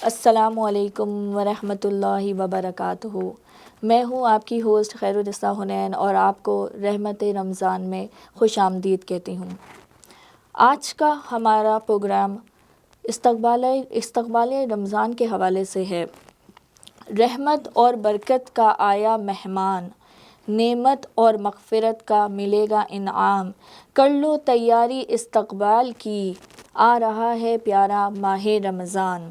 السلام علیکم ورحمۃ اللہ وبرکاتہ۔ میں ہوں آپ کی ہوسٹ خیرالنساء حنین اور آپ کو رحمت رمضان میں خوش آمدید کہتی ہوں۔ آج کا ہمارا پروگرام استقبال رمضان کے حوالے سے ہے۔ رحمت اور برکت کا آیا مہمان، نعمت اور مغفرت کا ملے گا انعام، کر لو تیاری استقبال کی، آ رہا ہے پیارا ماہ رمضان۔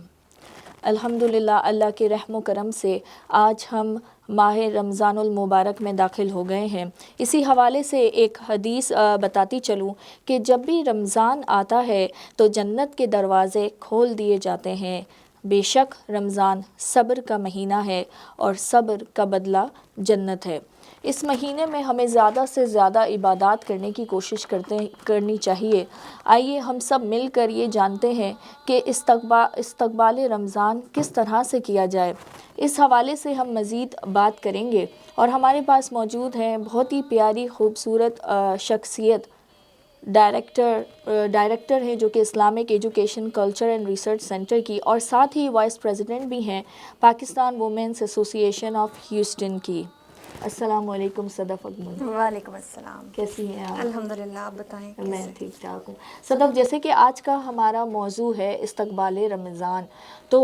الحمدللہ اللہ کے رحم و کرم سے آج ہم ماہ رمضان المبارک میں داخل ہو گئے ہیں۔ اسی حوالے سے ایک حدیث بتاتی چلوں کہ جب بھی رمضان آتا ہے تو جنت کے دروازے کھول دیے جاتے ہیں۔ بے شک رمضان صبر کا مہینہ ہے اور صبر کا بدلہ جنت ہے۔ اس مہینے میں ہمیں زیادہ سے زیادہ عبادات کرنے کی کوشش کرنی چاہیے۔ آئیے ہم سب مل کر یہ جانتے ہیں کہ استقبال رمضان کس طرح سے کیا جائے۔ اس حوالے سے ہم مزید بات کریں گے اور ہمارے پاس موجود ہیں بہت ہی پیاری خوبصورت شخصیت، ڈائریکٹر ہیں جو کہ Islamic education culture and research centre کی، اور ساتھ ہی وائس پریزیڈنٹ بھی ہیں پاکستان وومنس ایسوسی ایشن آف ہیوسٹن کی۔ السلام علیکم صدف اکمل۔ وعلیکم السلام۔ کیسی ہیں آپ؟ الحمدللہ، آپ بتائیں کیسے؟ میں ٹھیک ٹھاک ہوں۔ صدف، جیسے کہ آج کا ہمارا موضوع ہے استقبال رمضان، تو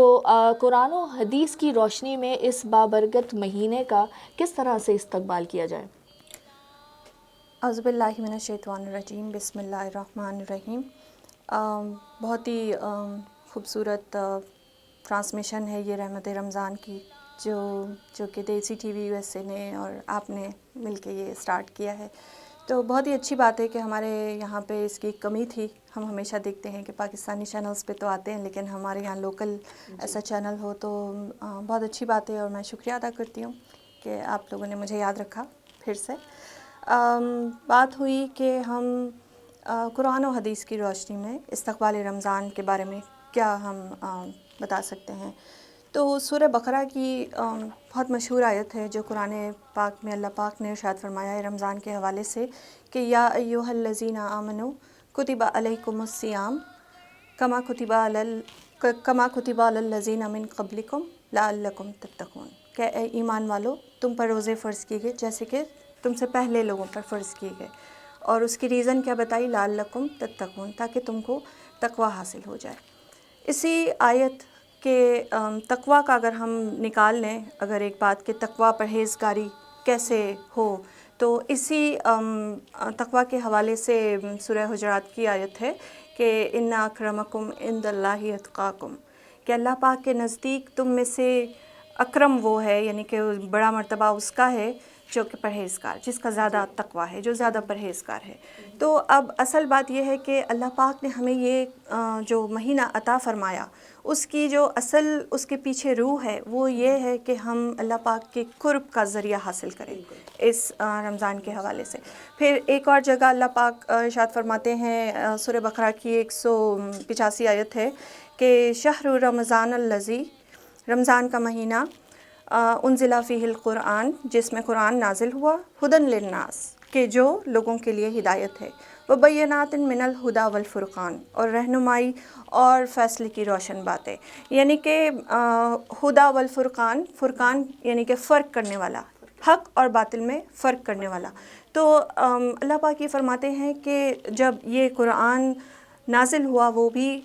قرآن و حدیث کی روشنی میں اس بابرکت مہینے کا کس طرح سے استقبال کیا جائے؟ اعوذ باللہ من الشیطان الرجیم، بسم اللہ الرحمن الرحیم۔ بہت ہی خوبصورت ٹرانسمیشن ہے یہ رحمت رمضان کی، جو کہ دیسی ٹی وی USA نے اور آپ نے مل کے یہ سٹارٹ کیا ہے۔ تو بہت ہی اچھی بات ہے کہ ہمارے یہاں پہ اس کی کمی تھی۔ ہم ہمیشہ دیکھتے ہیں کہ پاکستانی چینلز پہ تو آتے ہیں، لیکن ہمارے یہاں لوکل ایسا چینل ہو تو بہت اچھی بات ہے، اور میں شکریہ ادا کرتی ہوں کہ آپ لوگوں نے مجھے یاد رکھا پھر سے۔ بات ہوئی کہ ہم قرآن و حدیث کی روشنی میں استقبال رمضان کے بارے میں کیا ہم بتا سکتے ہیں۔ تو سورہ بقرہ کی بہت مشہور آیت ہے جو قرآن پاک میں اللہ پاک نے ارشاد فرمایا ہے رمضان کے حوالے سے کہ یا ایھا الذین آمنوا کتب علیکم الصیام کما کتب علی الذین من قبلکم لعلکم تتقون، کہ اے ایمان والو تم پر روزے فرض کیے گئے جیسے کہ تم سے پہلے لوگوں پر فرض کیے گئے، اور اس کی ریزن کیا بتائی؟ لعلکم تتقون، تاکہ تم کو تقوی حاصل ہو جائے۔ اسی آیت کہ تقوی کا اگر ہم نکال لیں اگر ایک بات کہ تقوی پرہیزگاری کیسے ہو، تو اسی تقوی کے حوالے سے سورہ حجرات کی آیت ہے کہ ان اکرمکم عند اللہ اتقاکم، کہ اللہ پاک کے نزدیک تم میں سے اکرم وہ ہے، یعنی کہ بڑا مرتبہ اس کا ہے جو کہ پرہیزگار، جس کا زیادہ تقوی ہے، جو زیادہ پرہیزگار ہے۔ تو اب اصل بات یہ ہے کہ اللہ پاک نے ہمیں یہ جو مہینہ عطا فرمایا، اس کی جو اصل اس کے پیچھے روح ہے وہ یہ ہے کہ ہم اللہ پاک کے قرب کا ذریعہ حاصل کریں اس رمضان کے حوالے سے۔ پھر ایک اور جگہ اللہ پاک ارشاد فرماتے ہیں، سورہ بقرہ کی 185 آیت ہے کہ شہر رمضان الذی، رمضان کا مہینہ، انزل فیہ القرآن، جس میں قرآن نازل ہوا، ھدی للناس، کہ جو لوگوں کے لیے ہدایت ہے، وبینات من الہدی والفرقان، اور رہنمائی اور فیصلے کی روشن باتیں، یعنی کہ ہدی والفرقان، فرقان یعنی کہ فرق کرنے والا، حق اور باطل میں فرق کرنے والا۔ تو اللہ پاک یہ فرماتے ہیں کہ جب یہ قرآن نازل ہوا وہ بھی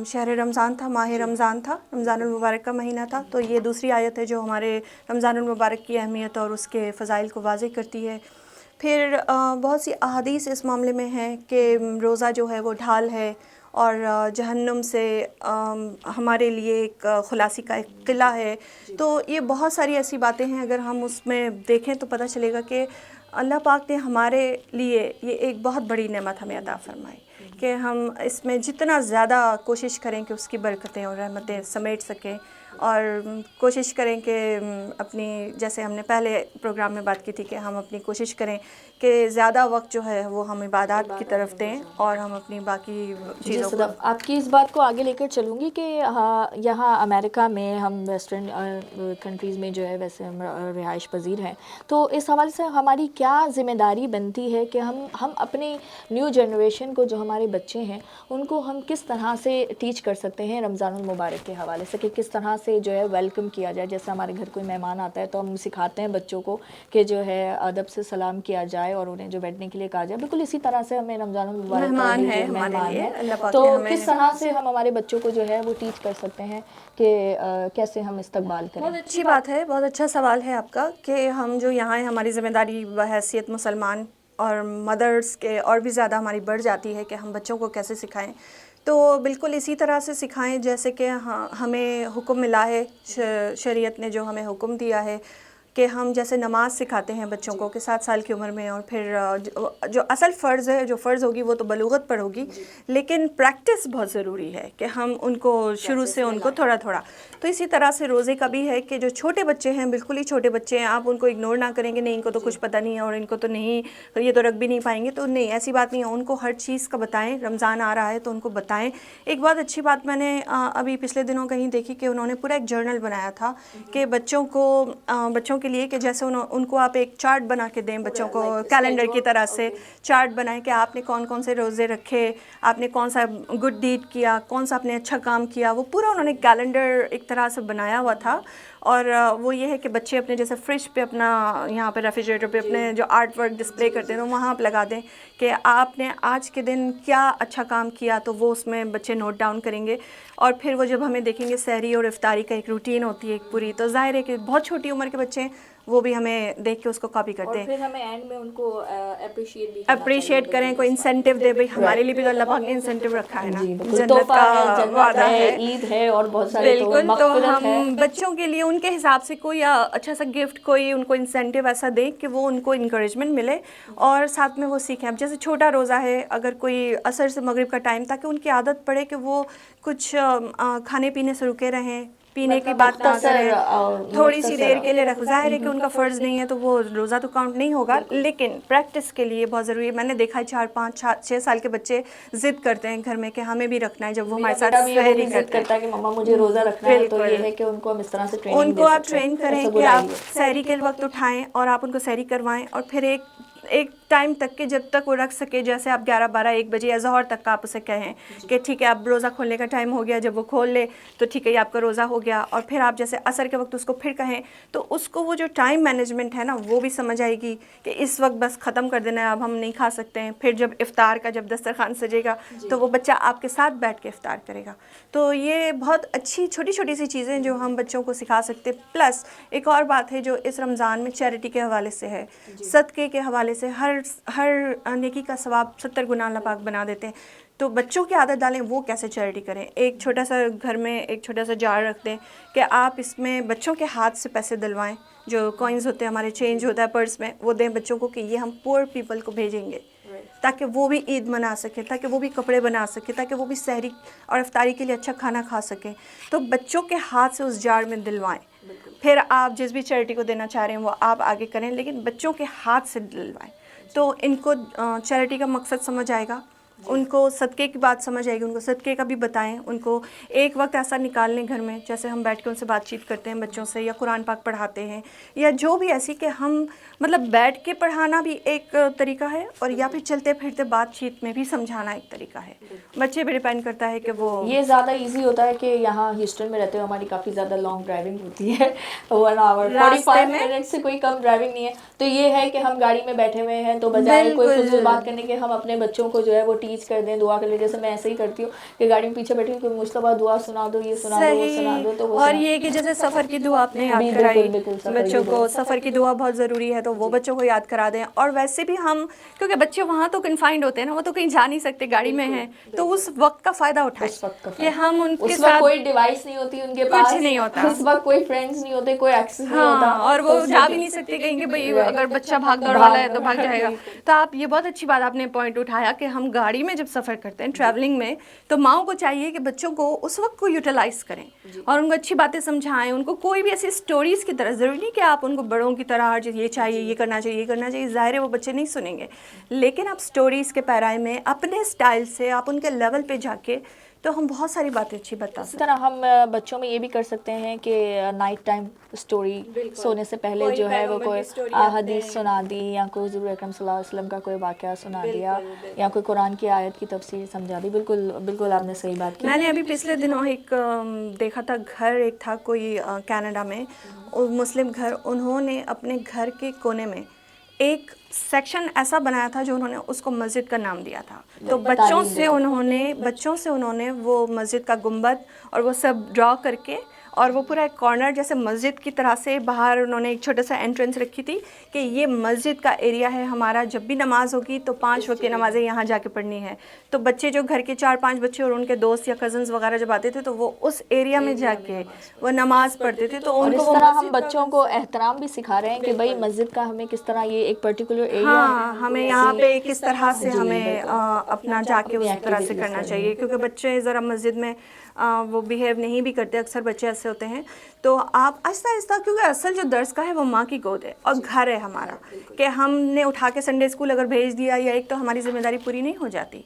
شہر رمضان تھا، ماہ رمضان تھا، رمضان المبارک کا مہینہ تھا، تو یہ دوسری آیت ہے جو ہمارے رمضان المبارک کی اہمیت اور اس کے فضائل کو واضح کرتی ہے۔ پھر بہت سی احادیث اس معاملے میں ہیں کہ روزہ جو ہے وہ ڈھال ہے، اور جہنم سے ہمارے لیے ایک خلاصی کا ایک قلعہ ہے۔ تو یہ بہت ساری ایسی باتیں ہیں، اگر ہم اس میں دیکھیں تو پتہ چلے گا کہ اللہ پاک نے ہمارے لیے یہ ایک بہت بڑی نعمت ہمیں عطا فرمائی کہ ہم اس میں جتنا زیادہ کوشش کریں کہ اس کی برکتیں اور رحمتیں سمیٹ سکیں، اور کوشش کریں کہ اپنی، جیسے ہم نے پہلے پروگرام میں بات کی تھی کہ ہم اپنی کوشش کریں کہ زیادہ وقت جو ہے وہ ہم عبادات کی طرف دیں اور ہم اپنی باقی چیزوں کو۔ آپ کی اس بات کو آگے لے کر چلوں گی کہ یہاں امریکہ میں ہم ویسٹرن کنٹریز میں جو ہے ویسے ہم رہائش پذیر ہیں، تو اس حوالے سے ہماری کیا ذمہ داری بنتی ہے کہ ہم اپنی نیو جنریشن کو، جو ہمارے بچے ہیں ان کو ہم کس طرح سے ٹیچ کر سکتے ہیں رمضان المبارک کے حوالے سے کہ کس طرح سے جو ہے ویلکم کیا جائے. جیسے ہمارے گھر کوئی مہمان آتا ہے تو ہم سکھاتے ہیں بچوں کو کہ جو ہے ادب سے سلام کیا جائے اور انہیں جو بیٹھنے کے لیے کہا جائے. بالکل اسی طرح سے ہمیں رمضان المبارک مہمان کا ہے جو ہمارے مہمان لیے، ہے اللہ پاک تو نے ہمیں کس طرح سے ہم ہمارے بچوں کو جو ہے وہ ٹیچ کر سکتے ہیں کہ کیسے ہم استقبال کریں. بہت اچھی بات ہے، بہت اچھا سوال ہے آپ کا کہ ہم جو یہاں ہیں ہماری ذمہ داری بحیثیت مسلمان اور مدرس کے اور بھی زیادہ ہماری بڑھ جاتی ہے کہ ہم بچوں کو کیسے سکھائیں. تو بالکل اسی طرح سے سکھائیں جیسے کہ ہمیں حکم ملا ہے، شریعت نے جو ہمیں حکم دیا ہے کہ ہم جیسے نماز سکھاتے ہیں بچوں کو کہ 7 سال کی عمر میں، اور پھر جو اصل فرض ہے، جو فرض ہوگی وہ تو بلوغت پر ہوگی، لیکن پریکٹس بہت ضروری ہے کہ ہم ان کو شروع سے ان کو تھوڑا تھوڑا. تو اسی طرح سے روزے کا بھی ہے کہ جو چھوٹے بچے ہیں، بالکل ہی چھوٹے بچے ہیں، آپ ان کو اگنور نہ کریں گے نہیں ان کو تو کچھ پتہ نہیں ہے اور ان کو تو نہیں، یہ تو رکھ بھی نہیں پائیں گے. تو نہیں، ایسی بات نہیں ہے، ان کو ہر چیز کا بتائیں. رمضان آ رہا ہے تو ان کو بتائیں. ایک بہت اچھی بات میں نے ابھی پچھلے دنوں کہیں دیکھی کہ انہوں نے پورا ایک جرنل بنایا تھا کہ بچوں کے لیے کہ جیسے ان کو آپ ایک چارٹ بنا کے دیں بچوں کو، کیلنڈر کی طرح سے چارٹ بنائیں کہ آپ نے کون کون سے روزے رکھے، آپ نے کون سا گڈ ڈیڈ کیا، کون سا آپ نے اچھا کام کیا. وہ پورا انہوں نے کیلنڈر ایک طرح سے بنایا ہوا تھا. اور وہ یہ ہے کہ بچے اپنے جیسے فریج پہ اپنا یہاں پہ ریفریجریٹر پہ اپنے جو آرٹ ورک ڈسپلے کرتے ہیں تو وہاں آپ لگا دیں کہ آپ نے آج کے دن کیا اچھا کام کیا. تو وہ اس میں بچے نوٹ ڈاؤن کریں گے اور پھر وہ جب ہمیں دیکھیں گے سحری اور افطاری کا ایک روٹین ہوتی ہے ایک پوری، تو ظاہر ہے کہ بہت چھوٹی عمر کے بچے ہیں وہ بھی ہمیں دیکھ کے اس کو کاپی کرتے ہیں. اور پھر ہمیں اینڈ میں ان کو اپریشیٹ کریں، کوئی انسینٹیو دے. بھائی ہمارے لیے بھی تو اللہ پاک نے انسینٹیو رکھا ہے نا، جنت کا وعدہ ہے، عید ہے اور بہت سارے بالکل. تو مغفرت ہے. ہم بچوں کے لیے ان کے حساب سے کوئی اچھا سا گفٹ، کوئی ان کو انسینٹیو ایسا دیں کہ وہ ان کو انکریجمنٹ ملے اور ساتھ میں وہ سیکھیں. اب جیسے چھوٹا روزہ ہے، اگر کوئی عصر سے مغرب کا ٹائم، تاکہ ان کی عادت پڑے کہ وہ کچھ کھانے پینے سے رکے رہیں، پینے کی بات نہ کریں، تھوڑی سی دیر کے لیے رکھ. ظاہر ہے کہ ان کا فرض نہیں ہے تو وہ روزہ تو کاؤنٹ نہیں ہوگا، لیکن پریکٹس کے لیے بہت ضروری ہے. میں نے دیکھا ہے 4 5 6 سال کے بچے ضد کرتے ہیں گھر میں کہ ہمیں بھی رکھنا ہے، جب وہ ہمارے ساتھ سحری کرتا ہے کہ مما مجھے روزہ رکھنا ہے. تو یہ ہے کہ ان کو ہم اس طرح سے ٹریننگ ان کو آپ ٹرین کریں کہ آپ سحری کے وقت اٹھائیں اور آپ ان کو سحری کروائیں، اور پھر ایک ٹائم تک کہ جب تک وہ رکھ سکے، جیسے آپ 11 12 1 بجے یا ظہر تک آپ اسے کہیں کہ ٹھیک ہے اب روزہ کھولنے کا ٹائم ہو گیا. جب وہ کھول لے تو ٹھیک ہے یہ آپ کا روزہ ہو گیا. اور پھر آپ جیسے عصر کے وقت اس کو پھر کہیں تو اس کو وہ جو ٹائم مینجمنٹ ہے نا وہ بھی سمجھ آئے گی کہ اس وقت بس ختم کر دینا ہے، اب ہم نہیں کھا سکتے ہیں. پھر جب افطار کا جب دسترخوان سجے گا تو وہ بچہ آپ کے ساتھ بیٹھ کے افطار کرے گا. تو یہ بہت اچھی چھوٹی چھوٹی سی چیزیں جو ہم بچوں کو سکھا سکتے. پلس ایک اور بات ہے جو اس رمضان میں چیریٹی کے حوالے سے ہے، صدقے کے حوالے سے ہر نیکی کا ثواب 70 گنا اللہ پاک بنا دیتے ہیں. تو بچوں کی عادت ڈالیں وہ کیسے چیریٹی کریں. ایک چھوٹا سا گھر میں ایک چھوٹا سا جار رکھ دیں کہ آپ اس میں بچوں کے ہاتھ سے پیسے دلوائیں، جو کوئنز ہوتے ہیں ہمارے چینج ہوتا ہے پرس میں، وہ دیں بچوں کو کہ یہ ہم پور پیپل کو بھیجیں گے تاکہ وہ بھی عید منا سکیں، تاکہ وہ بھی کپڑے بنا سکیں، تاکہ وہ بھی سحری اور افطاری کے لیے اچھا کھانا کھا سکیں. تو بچوں کے ہاتھ سے اس جار میں دلوائیں. پھر آپ جس بھی چیریٹی کو دینا چاہ رہے ہیں وہ آپ آگے کریں، لیکن بچوں کے ہاتھ سے دلوائیں. تو ان کو چیریٹی کا مقصد سمجھ آئے گا، ان کو صدقے کی بات سمجھ آئے گی، ان کو صدقے کا بھی بتائیں. ان کو ایک وقت ایسا نکال لیں گھر میں جیسے ہم بیٹھ کے ان سے بات چیت کرتے ہیں بچوں سے، یا قرآن پاک پڑھاتے ہیں، یا جو بھی ایسی کہ ہم مطلب بیٹھ کے پڑھانا بھی ایک طریقہ ہے، اور یا پھر چلتے پھرتے بات چیت میں بھی سمجھانا ایک طریقہ ہے. بچے پہ ڈیپینڈ کرتا ہے کہ وہ یہ زیادہ ایزی ہوتا ہے کہ یہاں ہیوسٹن میں رہتے ہوئے ہماری کافی زیادہ لانگ ڈرائیونگ ہوتی ہے، 1 آور 45 منٹ سے کوئی کم ڈرائیونگ نہیں ہے. تو یہ ہے کہ ہم گاڑی میں بیٹھے ہوئے ہیں تو بجائے کوئی فضول بات کرنے کے ہم اپنے بچوں کو جو ہے وہ ٹیچ کر دیں، دعا کر لیں. جیسے میں ایسے ہی کرتی ہوں کہ گاڑی میں پیچھے بیٹھی ہوں کہ مصطفیٰ دعا سنا دو، یہ سنا دو، وہ سنا دو. تو اور یہ کہ جیسے سفر کی دعا آپ نے یاد کرائی بچوں کو، سفر کی دعا بہت ضروری ہے تو وہ بچوں کو یاد کرا دیں. اور ویسے بھی ہم کیونکہ بچے وہاں تو کنفائنڈ ہوتے ہیں نا، وہ تو کہیں جا نہیں سکتے، گاڑی میں ہیں، تو اس وقت کا فائدہ اٹھائیں کہ ہم ان کے ساتھ، کوئی ڈیوائس نہیں ہوتی ان کے پاس، کچھ نہیں ہوتا اس وقت کوئی فرینڈز نہیں ہوتے، کوئی ایکسس نہیں ہوتا، اور وہ جا بھی نہیں سکتے کہیں کہ بھائی اگر بچہ بھاگ دوڑ والا ہے تو بھاگ جائے گا. تو آپ یہ بہت اچھی بات آپ نے پوائنٹ اٹھایا کہ ہم گاڑی میں جب سفر کرتے ہیں ٹریولنگ میں تو ماؤں کو چاہیے کہ بچوں کو اس وقت کو یوٹیلائز کریں اور ان کو اچھی باتیں سمجھائیں. ان کو کوئی بھی ایسی اسٹوریز کی طرح، ضروری نہیں کہ آپ ان کو بڑوں کی طرح ہر چیز یہ چاہیے، یہ کرنا چاہیے، یہ کرنا چاہیے، ظاہر ہے وہ بچے نہیں سنیں گے، لیکن آپ اسٹوریز کے پیرائے میں اپنے اسٹائل سے آپ ان کے لیول پہ جا کے تو ہم بہت ساری باتیں اچھی بتا اس سکتے طرح ہم بچوں میں یہ بھی کر سکتے ہیں کہ نائٹ ٹائم اسٹوری سونے سے پہلے جو ہے وہ کوئی حدیث سنا دی یا کوئی حضور اکرم صلی اللہ علیہ وسلم کا کوئی واقعہ سنا دیا یا کوئی قرآن کی آیت کی تفسیر سمجھا دی. بالکل بالکل آپ نے صحیح بات کی. میں نے ابھی پچھلے دنوں ایک دیکھا تھا گھر ایک تھا کوئی کینیڈا میں مسلم گھر, انہوں نے اپنے گھر کے کونے میں ایک سیکشن ایسا بنایا تھا جو انہوں نے اس کو مسجد کا نام دیا تھا. تو بچوں سے انہوں نے وہ مسجد کا گنبد اور وہ سب ڈرا کر کے اور وہ پورا ایک کارنر جیسے مسجد کی طرح سے باہر انہوں نے ایک چھوٹا سا انٹرنس رکھی تھی کہ یہ مسجد کا ایریا ہے ہمارا, جب بھی نماز ہوگی تو 5 وقت کی نمازیں یہاں جا کے پڑھنی ہے. تو بچے جو گھر کے 4-5 بچے اور ان کے دوست یا کزنز وغیرہ جب آتے تھے تو وہ اس ایریا میں جا کے وہ نماز پڑھتے تھے. تو اور اس طرح ہم بچوں کو احترام بھی سکھا رہے ہیں کہ بھائی مسجد کا ہمیں کس طرح یہ ایک پرٹیکولر ایریا ہاں ہمیں یہاں پہ کس طرح سے ہمیں اپنا جا کے اس طرح سے کرنا چاہیے, کیونکہ بچے ذرا مسجد میں وہ بیہیو نہیں بھی کرتے, اکثر بچے ایسے ہوتے ہیں. تو آپ آہستہ آہستہ, کیونکہ اصل جو درس کا ہے وہ ماں کی گود ہے اور گھر ہے ہمارا, کہ ہم نے اٹھا کے سنڈے اسکول اگر بھیج دیا یا ایک تو ہماری ذمہ داری پوری نہیں ہو جاتی.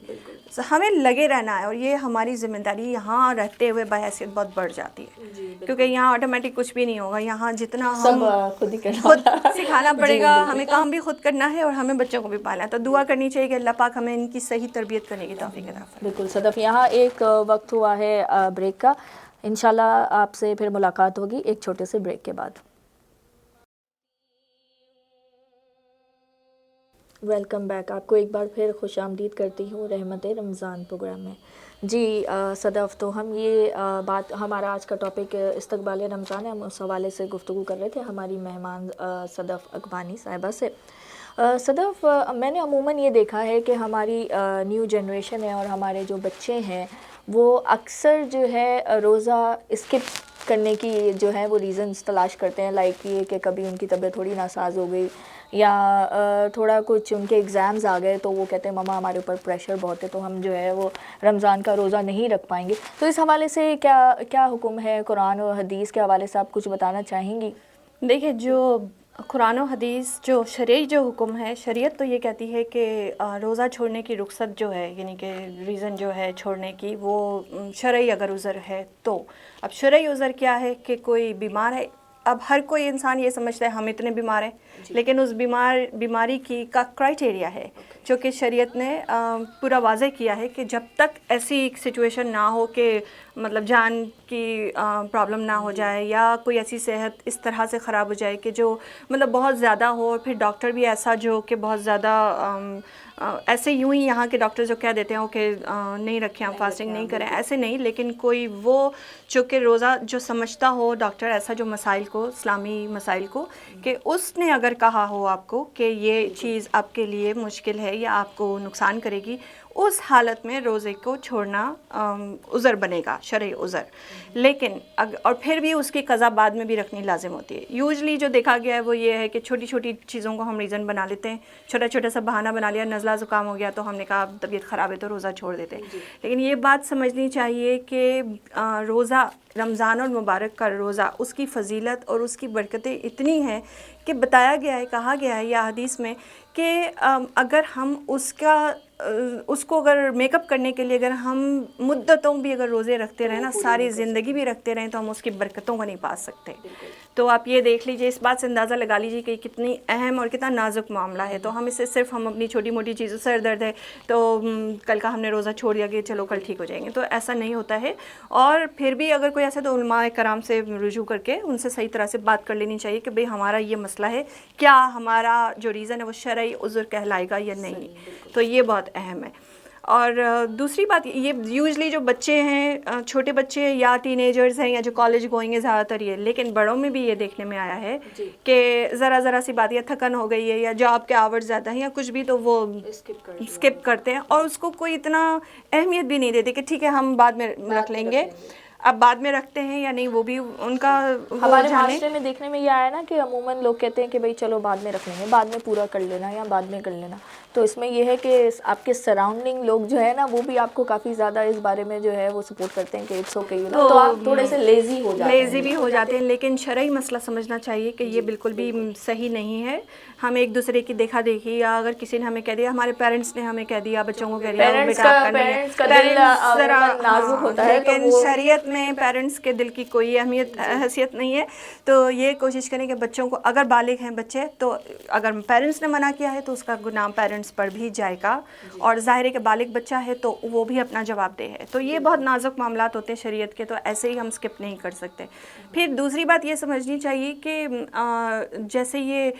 ہمیں لگے رہنا ہے اور یہ ہماری ذمہ داری یہاں رہتے ہوئے بحیثیت بہت بڑھ جاتی ہے, کیونکہ یہاں آٹومیٹک کچھ بھی نہیں ہوگا. یہاں جتنا ہم خود سکھانا پڑے گا, ہمیں کام بھی خود کرنا ہے اور ہمیں بچوں کو بھی پالنا ہے. تو دعا کرنی چاہیے کہ اللہ پاک ہمیں ان کی صحیح تربیت کرنے کی توفیق عطا فرمائے. بالکل صدف, یہاں ایک وقت ہوا ہے بریک کا, انشاءاللہ آپ سے پھر ملاقات ہوگی ایک چھوٹے سے بریک کے بعد. ویلکم بیک, آپ کو ایک بار پھر خوش آمدید کرتی ہوں رحمت رمضان پروگرام میں. جی صدف, تو ہم یہ بات, ہمارا آج کا ٹاپک استقبال رمضان ہے, ہم اس حوالے سے گفتگو کر رہے تھے ہماری مہمان صدف اقبانی صاحبہ سے. صدف, میں نے عموماً یہ دیکھا ہے کہ ہماری نیو جنریشن ہے اور ہمارے جو بچے ہیں وہ اکثر جو ہے روزہ اسکپ کرنے کی جو ہے وہ ریزنز تلاش کرتے ہیں, لائک یہ کہ کبھی ان کی طبیعت تھوڑی ناساز ہو گئی یا تھوڑا کچھ ان کے ایگزامز آ گئے تو وہ کہتے ہیں ماما ہمارے اوپر پریشر بہت ہے تو ہم جو ہے وہ رمضان کا روزہ نہیں رکھ پائیں گے. تو اس حوالے سے کیا حکم ہے قرآن و حدیث کے حوالے سے, آپ کچھ بتانا چاہیں گی؟ دیکھیں, جو قرآن و حدیث جو شرعی جو حکم ہے, شریعت تو یہ کہتی ہے کہ روزہ چھوڑنے کی رخصت جو ہے, یعنی کہ ریزن جو ہے چھوڑنے کی, وہ شرعی اگر عذر ہے تو. اب شرعی عذر کیا ہے کہ کوئی بیمار ہے, اب ہر کوئی انسان یہ سمجھتا ہے ہم اتنے بیمار ہیں, لیکن اس بیماری کا کرائٹیریا ہے جو کہ شریعت نے پورا واضح کیا ہے کہ جب تک ایسی سچویشن نہ ہو کہ مطلب جان کی پرابلم نہ ہو جائے یا کوئی ایسی صحت اس طرح سے خراب ہو جائے کہ جو مطلب بہت زیادہ ہو, اور پھر ڈاکٹر بھی ایسا جو کہ بہت زیادہ ایسے یوں ہی یہاں کے ڈاکٹر جو کہہ دیتے ہیں کہ نہیں رکھیں, آپ فاسٹنگ نہیں کریں, ایسے نہیں, لیکن کوئی وہ جو کہ روزہ جو سمجھتا ہو ڈاکٹر ایسا جو مسائل کو, اسلامی مسائل کو, کہ اس نے اگر کہا ہو آپ کو کہ یہ چیز آپ کے لیے مشکل ہے یا آپ کو نقصان کرے گی, اس حالت میں روزے کو چھوڑنا عذر بنے گا, شرعی عذر. لیکن اور پھر بھی اس کی قضا بعد میں بھی رکھنی لازم ہوتی ہے. یوزلی جو دیکھا گیا ہے وہ یہ ہے کہ چھوٹی چھوٹی چیزوں کو ہم ریزن بنا لیتے ہیں, چھوٹا چھوٹا سا بہانہ بنا لیا, نزلہ زکام ہو گیا تو ہم نے کہا طبیعت خراب ہے تو روزہ چھوڑ دیتے ہیں. لیکن یہ بات سمجھنی چاہیے کہ روزہ, رمضان المبارک کا روزہ, اس کی فضیلت اور اس کی برکتیں اتنی ہیں کہ بتایا گیا ہے, کہا گیا ہے یا حدیث میں کہ اگر ہم اس کو اگر میک اپ کرنے کے لیے اگر ہم مدتوں بھی اگر روزے رکھتے رہیں نا, ساری زندگی بھی رکھتے رہیں, تو ہم اس کی برکتوں کو نہیں پا سکتے. تو آپ یہ دیکھ لیجئے, اس بات سے اندازہ لگا لیجئے کہ کتنی اہم اور کتنا نازک معاملہ ہے. تو ہم اس سے صرف ہم اپنی چھوٹی موٹی چیزوں, سر درد ہے تو کل کا ہم نے روزہ چھوڑ دیا کہ چلو کل ٹھیک ہو جائیں گے, تو ایسا نہیں ہوتا ہے. اور پھر بھی اگر کوئی ایسا, تو علماء کرام سے رجوع کر کے ان سے صحیح طرح سے بات کر لینی چاہیے کہ بھئی ہمارا یہ مسئلہ ہے, کیا ہمارا جو ریزن ہے وہ شرعی عذر کہلائے گا یا نہیں. تو یہ بہت اہم ہے. اور دوسری بات یہ, یوزلی جو بچے ہیں, چھوٹے بچے یا ٹین ایجرز ہیں یا جو کالج گوئنگ ہے زیادہ تر یہ, لیکن بڑوں میں بھی یہ دیکھنے میں آیا ہے کہ ذرا سی بات, یا تھکن ہو گئی ہے یا جاب کے آورز زیادہ ہیں یا کچھ بھی, تو وہ اسکپ کرتے ہیں اور اس کو کوئی اتنا اہمیت بھی نہیں دیتے کہ ٹھیک ہے ہم بعد میں رکھ لیں گے. اب بعد میں رکھتے ہیں یا نہیں وہ بھی ان کا ہمارے معاشرے میں دیکھنے میں یہ آیا نا کہ عموماً لوگ کہتے ہیں کہ بھئی چلو بعد میں رکھ لیں گے، بعد میں پورا کر لینا یا بعد میں کر لینا. تو اس میں یہ ہے کہ آپ کے سراؤنڈنگ لوگ جو ہے نا وہ بھی آپ کو کافی زیادہ اس بارے میں جو ہے وہ سپورٹ کرتے ہیں کہ اٹس اوکے، تو آپ تھوڑے سے لیزی ہو جاتے ہیں. لیزی بھی ہو جاتے ہیں، لیکن شرعی مسئلہ سمجھنا چاہیے کہ یہ بالکل بھی صحیح نہیں ہے. ہم ایک دوسرے کی دیکھا دیکھی یا اگر کسی نے ہمیں کہہ دیا، ہمارے پیرنٹس نے ہمیں کہہ دیا، بچوں کو کہہ دیا بیٹا آپ کرنا ہے، پیرنٹس کا دل عموماً نازک ہوتا ہے، لیکن شریعت میں پیرنٹس کے دل کی کوئی اہمیت حیثیت نہیں ہے. تو یہ کوشش کریں کہ بچوں کو، اگر بالغ ہیں بچے تو اگر پیرنٹس نے منع کیا ہے تو اس کا گناہ پیرنٹس پر بھی جائے گا، اور ظاہر ہے کہ بالغ بچہ ہے تو وہ بھی اپنا جواب دہ ہے. تو یہ بہت نازک معاملات ہوتے ہیں شریعت کے، تو ایسے ہی ہم اسکپ نہیں کر سکتے. پھر دوسری بات یہ سمجھنی چاہیے کہ جیسے یہ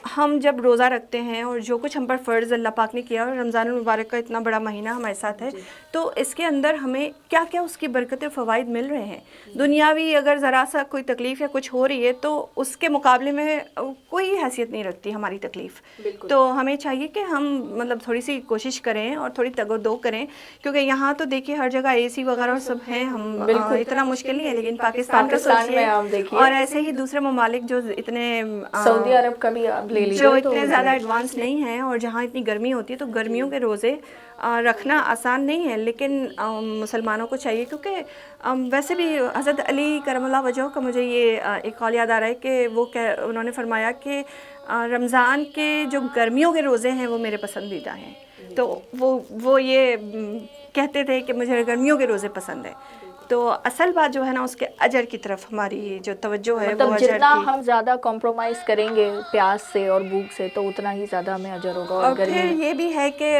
ہم جب روزہ رکھتے ہیں اور جو کچھ ہم پر فرض اللہ پاک نے کیا، اور رمضان المبارک کا اتنا بڑا مہینہ ہمارے ساتھ ہے، تو اس کے اندر ہمیں کیا کیا اس کی برکتیں فوائد مل رہے ہیں. دنیاوی اگر ذرا سا کوئی تکلیف یا کچھ ہو رہی ہے تو اس کے مقابلے میں کوئی حیثیت نہیں رکھتی ہماری تکلیف. تو ہمیں چاہیے کہ ہم مطلب تھوڑی سی کوشش کریں اور تھوڑی تگ و دو کریں، کیونکہ یہاں تو دیکھیے ہر جگہ اے سی وغیرہ سب ہیں، ہم اتنا مشکل نہیں ہے، لیکن پاکستان کا سوچیے، اور ایسے ہی دوسرے ممالک جو اتنے سعودی عرب کا بھی آپ لے لیجیے، جو اتنے زیادہ ایڈوانس نہیں ہیں اور جہاں اتنی گرمی ہوتی ہے، تو گرمیوں کے روزے رکھنا آسان نہیں ہے. لیکن مسلمانوں کو چاہیے، کیونکہ ویسے بھی حضرت علی کرم اللہ وجہہ کا مجھے یہ ایک قول یاد آ رہا ہے کہ انہوں نے فرمایا کہ رمضان کے جو گرمیوں کے روزے ہیں وہ میرے پسندیدہ ہیں. تو وہ یہ کہتے تھے کہ مجھے گرمیوں کے روزے پسند ہیں. تو اصل بات جو ہے نا اس کے اجر کی طرف ہماری جو توجہ ہے وہ اجر جتنا کی، ہم زیادہ کمپرومائز کریں گے پیاس سے اور بھوک سے تو اتنا ہی زیادہ ہمیں اجر ہوگا. اور پھر یہ بھی ہے کہ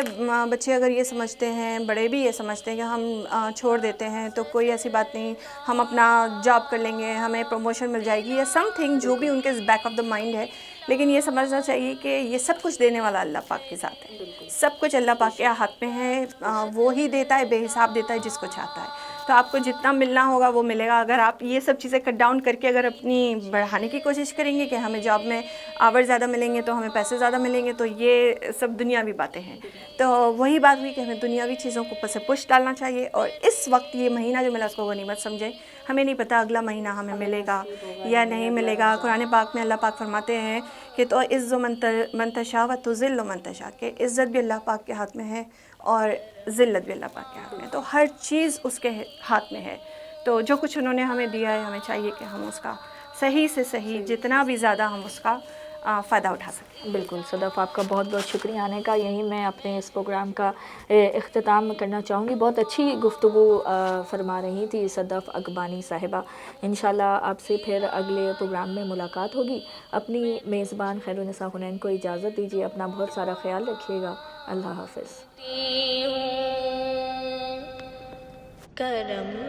بچے اگر یہ سمجھتے ہیں، بڑے بھی یہ سمجھتے ہیں کہ ہم چھوڑ دیتے ہیں تو کوئی ایسی بات نہیں، ہم اپنا جاب کر لیں گے، ہمیں پروموشن مل جائے گی یا سم تھنگ جو بھی ان کے بیک آف دا مائنڈ ہے. لیکن یہ سمجھنا چاہیے کہ یہ سب کچھ دینے والا اللہ پاک کے ذات ہے، سب کچھ اللہ پاک کے ہاتھ میں ہے. وہی دیتا ہے، بے حساب دیتا ہے جس کو چاہتا ہے. تو آپ کو جتنا ملنا ہوگا وہ ملے گا. اگر آپ یہ سب چیزیں کٹ ڈاؤن کر کے اگر اپنی بڑھانے کی کوشش کریں گے کہ ہمیں جاب میں آور زیادہ ملیں گے تو ہمیں پیسے زیادہ ملیں گے، تو یہ سب دنیاوی باتیں ہیں. تو وہی بات ہوئی کہ ہمیں دنیاوی چیزوں کو پس پش ڈالنا چاہیے، اور اس وقت یہ مہینہ جو ملا اس کو غنیمت سمجھیں. ہمیں نہیں پتہ اگلا مہینہ ہمیں ملے گا یا نہیں ملے گا. قرآن پاک میں اللہ پاک فرماتے ہیں کہ تو عز من تشاء و تذل من تشاء، کہ عزت بھی اللہ پاک کے ہاتھ میں ہے اور ذلت بھی اللہ پاک کے ہاتھ میں ہے. تو ہر چیز اس کے ہاتھ میں ہے. تو جو کچھ انہوں نے ہمیں دیا ہے، ہمیں چاہیے کہ ہم اس کا صحیح سے صحیح جتنا بھی زیادہ ہم اس کا فائدہ اٹھا سکیں. بالکل صدف، آپ کا بہت بہت شکریہ آنے کا. یہیں میں اپنے اس پروگرام کا اختتام کرنا چاہوں گی. بہت اچھی گفتگو فرما رہی تھی صدف اقبانی صاحبہ. انشاءاللہ آپ سے پھر اگلے پروگرام میں ملاقات ہوگی. اپنی میزبان خیرالنساء حنین کو اجازت دیجیے. اپنا بہت سارا خیال رکھیے گا. اللہ حافظ. کرم